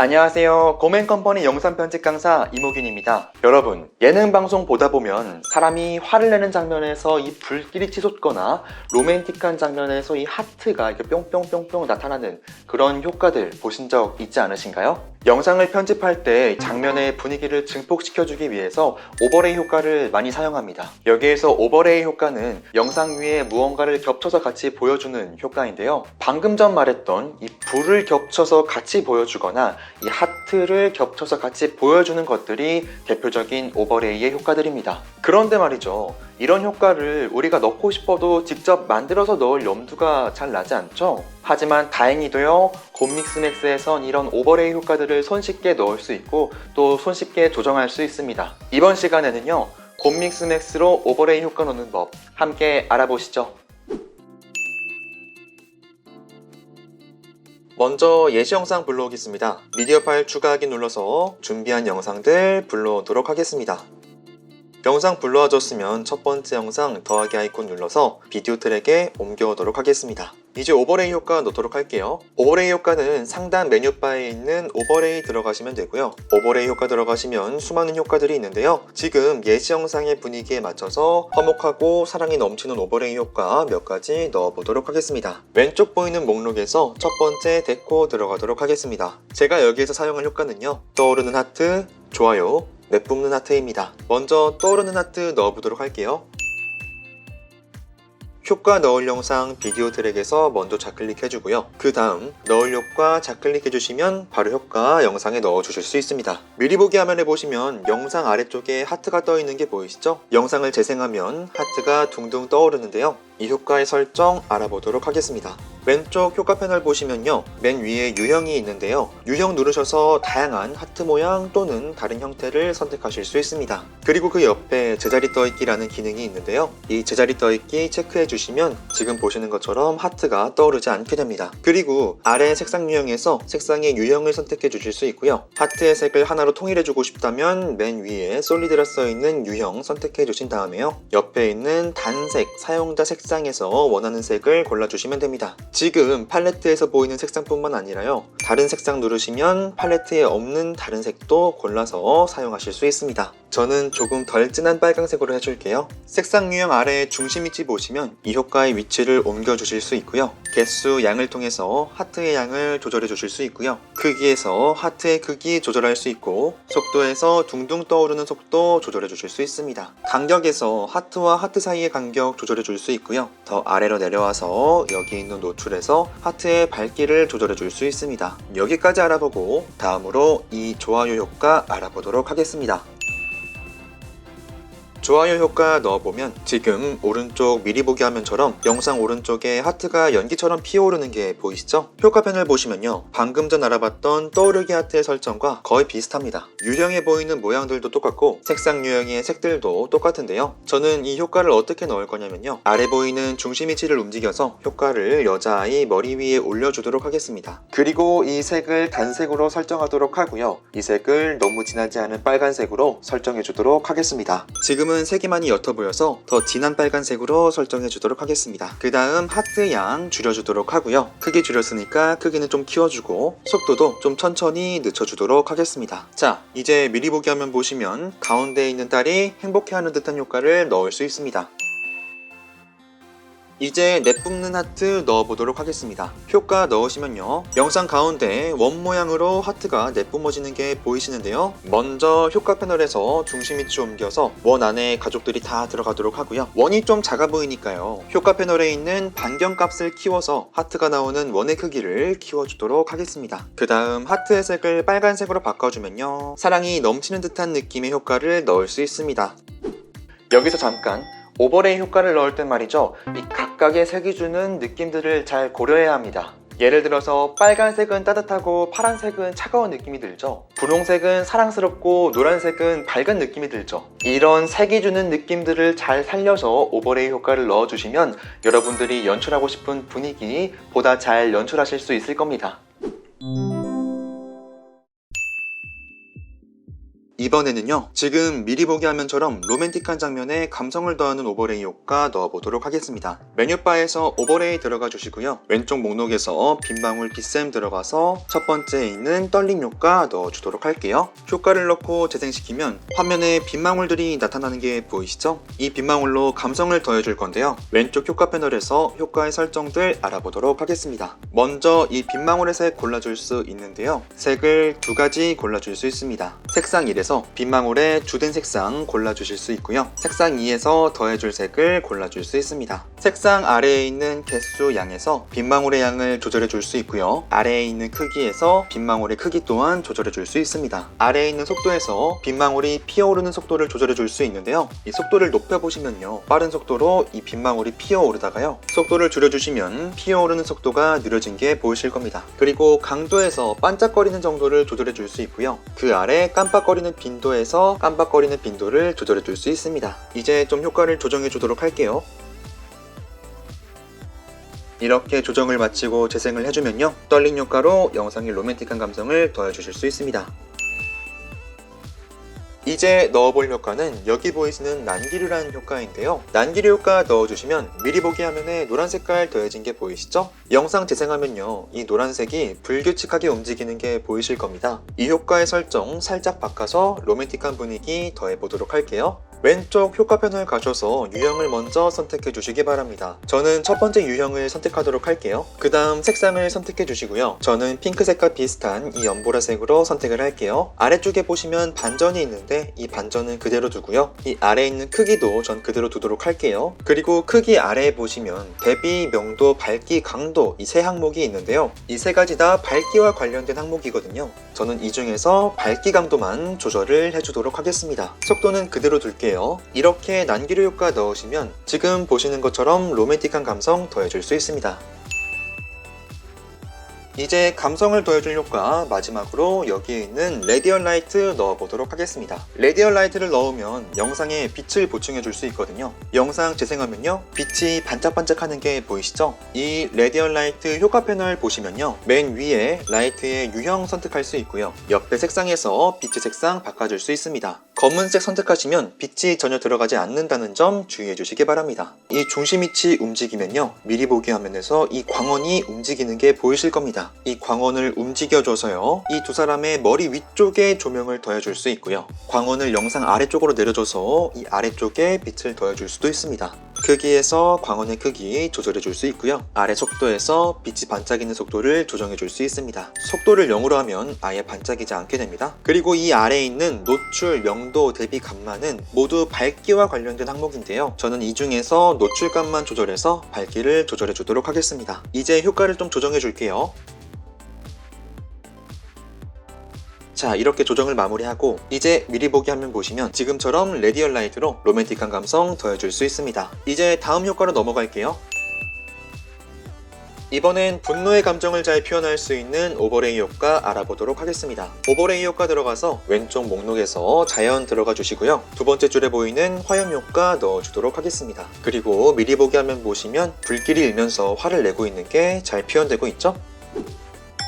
안녕하세요. 고맨컴퍼니 영상 편집 강사 이모균입니다. 여러분, 예능 방송 보다 보면 사람이 화를 내는 장면에서 이 불길이 치솟거나 로맨틱한 장면에서 이 하트가 이렇게 뿅뿅뿅뿅 나타나는 그런 효과들 보신 적 있지 않으신가요? 영상을 편집할 때 장면의 분위기를 증폭시켜주기 위해서 오버레이 효과를 많이 사용합니다. 여기에서 오버레이 효과는 영상 위에 무언가를 겹쳐서 같이 보여주는 효과인데요. 방금 전 말했던 이 불을 겹쳐서 같이 보여주거나 이 하트를 겹쳐서 같이 보여주는 것들이 대표적인 오버레이의 효과들입니다. 그런데 말이죠, 이런 효과를 우리가 넣고 싶어도 직접 만들어서 넣을 염두가 잘 나지 않죠? 하지만 다행히도요, 곰믹스맥스에선 이런 오버레이 효과들을 손쉽게 넣을 수 있고 또 손쉽게 조정할 수 있습니다. 이번 시간에는요, 곰믹스맥스로 오버레이 효과 넣는 법 함께 알아보시죠. 먼저 예시 영상 불러오겠습니다. 미디어 파일 추가하기 눌러서 준비한 영상들 불러오도록 하겠습니다. 영상 불러와줬으면 첫 번째 영상 더하기 아이콘 눌러서 비디오 트랙에 옮겨오도록 하겠습니다. 이제 오버레이 효과 넣도록 할게요. 오버레이 효과는 상단 메뉴바에 있는 오버레이 들어가시면 되고요. 오버레이 효과 들어가시면 수많은 효과들이 있는데요. 지금 예시 영상의 분위기에 맞춰서 화목하고 사랑이 넘치는 오버레이 효과 몇 가지 넣어보도록 하겠습니다. 왼쪽 보이는 목록에서 첫 번째 데코 들어가도록 하겠습니다. 제가 여기에서 사용할 효과는요, 떠오르는 하트, 좋아요, 내뿜는 하트입니다. 먼저 떠오르는 하트 넣어보도록 할게요. 효과 넣을 영상 비디오 트랙에서 먼저 좌클릭 해주고요. 그 다음 넣을 효과 좌클릭 해주시면 바로 효과 영상에 넣어주실 수 있습니다. 미리 보기 화면에 보시면 영상 아래쪽에 하트가 떠 있는 게 보이시죠? 영상을 재생하면 하트가 둥둥 떠오르는데요. 이 효과의 설정 알아보도록 하겠습니다. 왼쪽 효과 패널 보시면요, 맨 위에 유형이 있는데요. 유형 누르셔서 다양한 하트 모양 또는 다른 형태를 선택하실 수 있습니다. 그리고 그 옆에 제자리 떠있기라는 기능이 있는데요. 이 제자리 떠있기 체크해 주시면 지금 보시는 것처럼 하트가 떠오르지 않게 됩니다. 그리고 아래 색상 유형에서 색상의 유형을 선택해 주실 수 있고요. 하트의 색을 하나로 통일해 주고 싶다면 맨 위에 솔리드라 써있는 유형 선택해 주신 다음에요, 옆에 있는 단색 사용자 색상에서 원하는 색을 골라주시면 됩니다. 지금 팔레트에서 보이는 색상뿐만 아니라요, 다른 색상 누르시면 팔레트에 없는 다른 색도 골라서 사용하실 수 있습니다. 저는 조금 덜 진한 빨강색으로 해줄게요. 색상 유형 아래에 중심 위치 보시면 이 효과의 위치를 옮겨 주실 수 있고요. 개수 양을 통해서 하트의 양을 조절해 주실 수 있고요. 크기에서 하트의 크기 조절할 수 있고, 속도에서 둥둥 떠오르는 속도 조절해 주실 수 있습니다. 간격에서 하트와 하트 사이의 간격 조절해 줄 수 있고요. 더 아래로 내려와서 여기 있는 노출에서 하트의 밝기를 조절해 줄 수 있습니다. 여기까지 알아보고 다음으로 이 좋아요 효과 알아보도록 하겠습니다. 좋아요 효과 넣어보면 지금 오른쪽 미리 보기 화면처럼 영상 오른쪽에 하트가 연기처럼 피어오르는 게 보이시죠? 효과 패널 보시면요, 방금 전 알아봤던 떠오르기 하트의 설정과 거의 비슷합니다. 유형에 보이는 모양들도 똑같고 색상 유형의 색들도 똑같은데요. 저는 이 효과를 어떻게 넣을 거냐면요, 아래 보이는 중심 위치를 움직여서 효과를 여자아이 머리 위에 올려주도록 하겠습니다. 그리고 이 색을 단색으로 설정하도록 하고요. 이 색을 너무 진하지 않은 빨간색으로 설정해 주도록 하겠습니다. 지금은 색이 많이 옅어 보여서 더 진한 빨간색으로 설정해 주도록 하겠습니다. 그 다음 하트 양 줄여주도록 하고요. 크기 줄였으니까 크기는 좀 키워주고 속도도 좀 천천히 늦춰주도록 하겠습니다. 자, 이제 미리 보기 화면 보시면 가운데에 있는 딸이 행복해하는 듯한 효과를 넣을 수 있습니다. 이제 내뿜는 하트 넣어보도록 하겠습니다. 효과 넣으시면요, 영상 가운데 원 모양으로 하트가 내뿜어지는 게 보이시는데요. 먼저 효과 패널에서 중심 위치 옮겨서 원 안에 가족들이 다 들어가도록 하고요. 원이 좀 작아 보이니까요, 효과 패널에 있는 반경값을 키워서 하트가 나오는 원의 크기를 키워주도록 하겠습니다. 그 다음 하트의 색을 빨간색으로 바꿔주면요, 사랑이 넘치는 듯한 느낌의 효과를 넣을 수 있습니다. 여기서 잠깐, 오버레이 효과를 넣을 땐 말이죠, 이 각각의 색이 주는 느낌들을 잘 고려해야 합니다. 예를 들어서 빨간색은 따뜻하고 파란색은 차가운 느낌이 들죠. 분홍색은 사랑스럽고 노란색은 밝은 느낌이 들죠. 이런 색이 주는 느낌들을 잘 살려서 오버레이 효과를 넣어주시면 여러분들이 연출하고 싶은 분위기 보다 잘 연출하실 수 있을 겁니다. 이번에는요, 지금 미리 보기 화면처럼 로맨틱한 장면에 감성을 더하는 오버레이 효과 넣어보도록 하겠습니다. 메뉴바에서 오버레이 들어가 주시고요. 왼쪽 목록에서 빗방울 빗샘 들어가서 첫 번째에 있는 떨림 효과 넣어주도록 할게요. 효과를 넣고 재생시키면 화면에 빗방울들이 나타나는 게 보이시죠? 이 빗방울로 감성을 더해줄 건데요. 왼쪽 효과 패널에서 효과의 설정들 알아보도록 하겠습니다. 먼저 이 빗방울의 색 골라줄 수 있는데요. 색을 두 가지 골라줄 수 있습니다. 색상 1에서 빗방울의 주된 색상 골라주실 수 있고요. 색상 2에서 더해줄 색을 골라줄 수 있습니다. 색상 아래에 있는 개수 양에서 빗방울의 양을 조절해줄 수 있고요. 아래에 있는 크기에서 빗방울의 크기 또한 조절해줄 수 있습니다. 아래에 있는 속도에서 빗방울이 피어오르는 속도를 조절해줄 수 있는데요. 이 속도를 높여보시면요, 빠른 속도로 이 빗방울이 피어오르다가요, 속도를 줄여주시면 피어오르는 속도가 느려진 게 보이실 겁니다. 그리고 강도에서 반짝거리는 정도를 조절해줄 수 있고요. 그 아래 깜빡거리는 빈도에서 깜빡거리는 빈도를 조절해 줄 수 있습니다. 이제 좀 효과를 조정해 주도록 할게요. 이렇게 조정을 마치고 재생을 해주면요, 떨림 효과로 영상의 로맨틱한 감성을 더해주실 수 있습니다. 이제 넣어볼 효과는 여기 보이시는 난기류라는 효과인데요. 난기류 효과 넣어주시면 미리 보기 화면에 노란 색깔 더해진 게 보이시죠? 영상 재생하면요, 이 노란색이 불규칙하게 움직이는 게 보이실 겁니다. 이 효과의 설정 살짝 바꿔서 로맨틱한 분위기 더해보도록 할게요. 왼쪽 효과 패널 가셔서 유형을 먼저 선택해 주시기 바랍니다. 저는 첫 번째 유형을 선택하도록 할게요. 그 다음 색상을 선택해 주시고요. 저는 핑크색과 비슷한 이 연보라색으로 선택을 할게요. 아래쪽에 보시면 반전이 있는데 이 반전은 그대로 두고요. 이 아래에 있는 크기도 전 그대로 두도록 할게요. 그리고 크기 아래에 보시면 대비, 명도, 밝기, 강도 이 세 항목이 있는데요. 이 세 가지 다 밝기와 관련된 항목이거든요. 저는 이 중에서 밝기 강도만 조절을 해주도록 하겠습니다. 속도는 그대로 둘게요. 이렇게 난기류 효과 넣으시면 지금 보시는 것처럼 로맨틱한 감성 더해줄 수 있습니다. 이제 감성을 더해줄 효과 마지막으로 여기에 있는 레디언 라이트 넣어보도록 하겠습니다. 레디언 라이트를 넣으면 영상에 빛을 보충해줄 수 있거든요. 영상 재생하면요, 빛이 반짝반짝하는 게 보이시죠? 이 레디언 라이트 효과 패널 보시면요, 맨 위에 라이트의 유형 선택할 수 있고요. 옆에 색상에서 빛의 색상 바꿔줄 수 있습니다. 검은색 선택하시면 빛이 전혀 들어가지 않는다는 점 주의해 주시기 바랍니다. 이 중심 위치 움직이면요, 미리 보기 화면에서 이 광원이 움직이는 게 보이실 겁니다. 이 광원을 움직여줘서요, 이 두 사람의 머리 위쪽에 조명을 더해줄 수 있고요. 광원을 영상 아래쪽으로 내려줘서 이 아래쪽에 빛을 더해줄 수도 있습니다. 크기에서 광원의 크기 조절해줄 수 있고요. 아래 속도에서 빛이 반짝이는 속도를 조정해줄 수 있습니다. 속도를 0으로 하면 아예 반짝이지 않게 됩니다. 그리고 이 아래에 있는 노출, 명도, 대비, 감마는 모두 밝기와 관련된 항목인데요. 저는 이 중에서 노출감만 조절해서 밝기를 조절해 주도록 하겠습니다. 이제 효과를 좀 조정해 줄게요. 자, 이렇게 조정을 마무리하고 이제 미리 보기 화면 보시면 지금처럼 레디언 라이트로 로맨틱한 감성 더해줄 수 있습니다. 이제 다음 효과로 넘어갈게요. 이번엔 분노의 감정을 잘 표현할 수 있는 오버레이 효과 알아보도록 하겠습니다. 오버레이 효과 들어가서 왼쪽 목록에서 자연 들어가 주시고요. 두 번째 줄에 보이는 화염 효과 넣어주도록 하겠습니다. 그리고 미리 보기 화면 보시면 불길이 일면서 화를 내고 있는 게 잘 표현되고 있죠?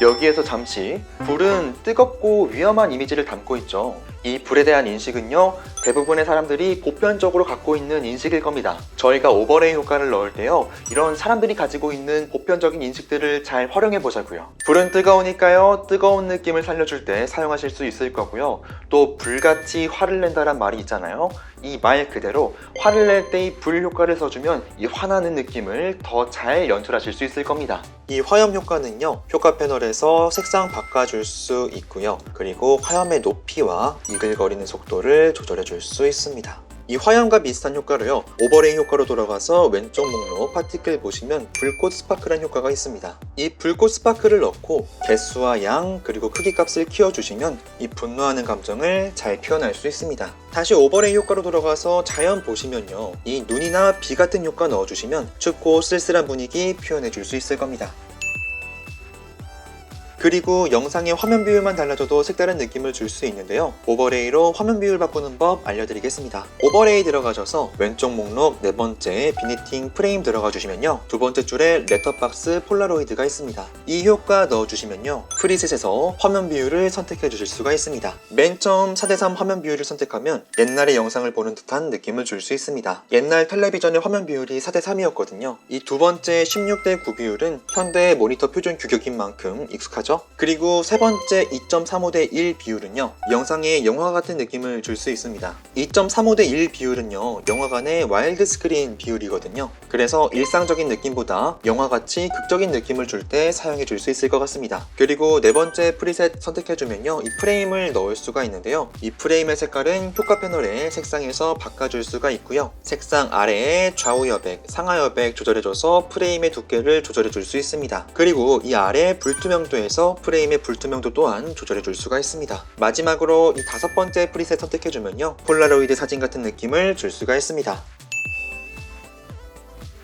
여기에서 잠시 불은 뜨겁고 위험한 이미지를 담고 있죠. 이 불에 대한 인식은요, 대부분의 사람들이 보편적으로 갖고 있는 인식일 겁니다. 저희가 오버레이 효과를 넣을 때요, 이런 사람들이 가지고 있는 보편적인 인식들을 잘 활용해 보자고요. 불은 뜨거우니까요, 뜨거운 느낌을 살려줄 때 사용하실 수 있을 거고요. 또 불같이 화를 낸다란 말이 있잖아요. 이 말 그대로 화를 낼 때 이 불 효과를 써주면 이 화나는 느낌을 더 잘 연출하실 수 있을 겁니다. 이 화염 효과는요, 효과 패널에서 색상 바꿔줄 수 있고요. 그리고 화염의 높이와 이글거리는 속도를 조절해 줄 수 있습니다. 이 화염과 비슷한 효과로요, 오버레이 효과로 돌아가서 왼쪽 목록 파티클 보시면 불꽃 스파크라는 효과가 있습니다. 이 불꽃 스파크를 넣고 개수와 양 그리고 크기 값을 키워주시면 이 분노하는 감정을 잘 표현할 수 있습니다. 다시 오버레이 효과로 돌아가서 자연 보시면요, 이 눈이나 비 같은 효과 넣어주시면 춥고 쓸쓸한 분위기 표현해 줄 수 있을 겁니다. 그리고 영상의 화면 비율만 달라져도 색다른 느낌을 줄 수 있는데요. 오버레이로 화면 비율 바꾸는 법 알려드리겠습니다. 오버레이 들어가셔서 왼쪽 목록 네 번째 비니팅 프레임 들어가 주시면요. 두 번째 줄에 렛터박스 폴라로이드가 있습니다. 이 효과 넣어주시면요. 프리셋에서 화면 비율을 선택해 주실 수가 있습니다. 맨 처음 4:3 화면 비율을 선택하면 옛날의 영상을 보는 듯한 느낌을 줄 수 있습니다. 옛날 텔레비전의 화면 비율이 4:3이었거든요. 이 두 번째 16:9 비율은 현대의 모니터 표준 규격인 만큼 익숙하죠? 그리고 세 번째 2.35:1 비율은요. 영상에 영화 같은 느낌을 줄 수 있습니다. 2.35:1 비율은요. 영화관의 와일드 스크린 비율이거든요. 그래서 일상적인 느낌보다 영화같이 극적인 느낌을 줄 때 사용해 줄 수 있을 것 같습니다. 그리고 네 번째 프리셋 선택해주면요. 이 프레임을 넣을 수가 있는데요. 이 프레임의 색깔은 효과 패널의 색상에서 바꿔줄 수가 있고요. 색상 아래에 좌우 여백, 상하 여백 조절해줘서 프레임의 두께를 조절해 줄 수 있습니다. 그리고 이 아래 불투명도에서 프레임의 불투명도 또한 조절해 줄 수가 있습니다. 마지막으로 이 다섯 번째 프리셋 선택해주면요. 폴라로이드 사진 같은 느낌을 줄 수가 있습니다.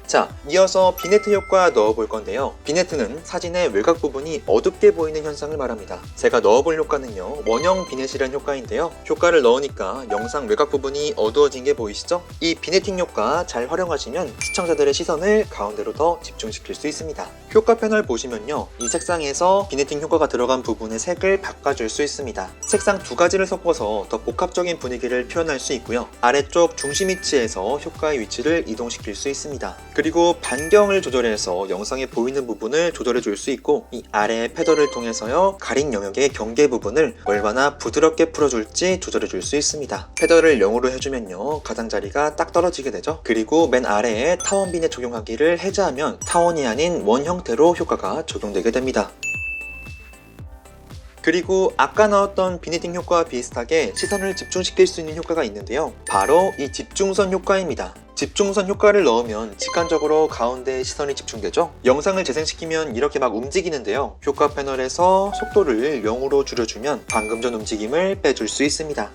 자, 이어서 비네트 효과 넣어볼 건데요. 비네트는 사진의 외곽 부분이 어둡게 보이는 현상을 말합니다. 제가 넣어볼 효과는요, 원형 비넷이라는 효과인데요. 효과를 넣으니까 영상 외곽 부분이 어두워진 게 보이시죠? 이 비네팅 효과 잘 활용하시면 시청자들의 시선을 가운데로 더 집중시킬 수 있습니다. 효과 패널 보시면요, 이 색상에서 비네팅 효과가 들어간 부분의 색을 바꿔줄 수 있습니다. 색상 두 가지를 섞어서 더 복합적인 분위기를 표현할 수 있고요. 아래쪽 중심 위치에서 효과의 위치를 이동시킬 수 있습니다. 그리고 반경을 조절해서 영상에 보이는 부분을 조절해 줄 수 있고, 이 아래 패널을 통해서요, 가린 영역의 경계 부분을 얼마나 부드럽게 풀어줄지 조절해 줄 수 있습니다. 패널을 0으로 해주면요, 가장자리가 딱 떨어지게 되죠. 그리고 맨 아래에 타원 비넷 적용하기를 해제하면 타원이 아닌 원 형태로 효과가 적용되게 됩니다. 그리고 아까 나왔던 비니팅 효과와 비슷하게 시선을 집중시킬 수 있는 효과가 있는데요. 바로 이 집중선 효과입니다. 집중선 효과를 넣으면 직관적으로 가운데에 시선이 집중되죠. 영상을 재생시키면 이렇게 막 움직이는데요. 효과 패널에서 속도를 0으로 줄여주면 방금 전 움직임을 빼줄 수 있습니다.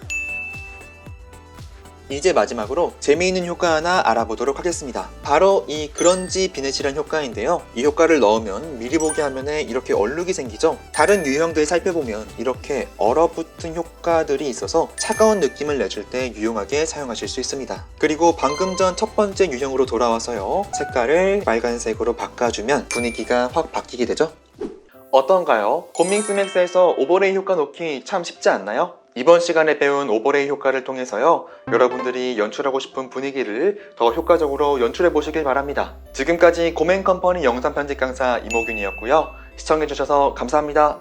이제 마지막으로 재미있는 효과 하나 알아보도록 하겠습니다. 바로 이 그런지 비넷이란 효과인데요. 이 효과를 넣으면 미리 보기 화면에 이렇게 얼룩이 생기죠. 다른 유형들 살펴보면 이렇게 얼어붙은 효과들이 있어서 차가운 느낌을 내줄 때 유용하게 사용하실 수 있습니다. 그리고 방금 전 첫 번째 유형으로 돌아와서요, 색깔을 빨간색으로 바꿔주면 분위기가 확 바뀌게 되죠. 어떤가요? 곰밍스맥스에서 오버레이 효과 넣기 참 쉽지 않나요? 이번 시간에 배운 오버레이 효과를 통해서요, 여러분들이 연출하고 싶은 분위기를 더 효과적으로 연출해 보시길 바랍니다. 지금까지 고맨컴퍼니 영상 편집 강사 이모균이었고요. 시청해주셔서 감사합니다.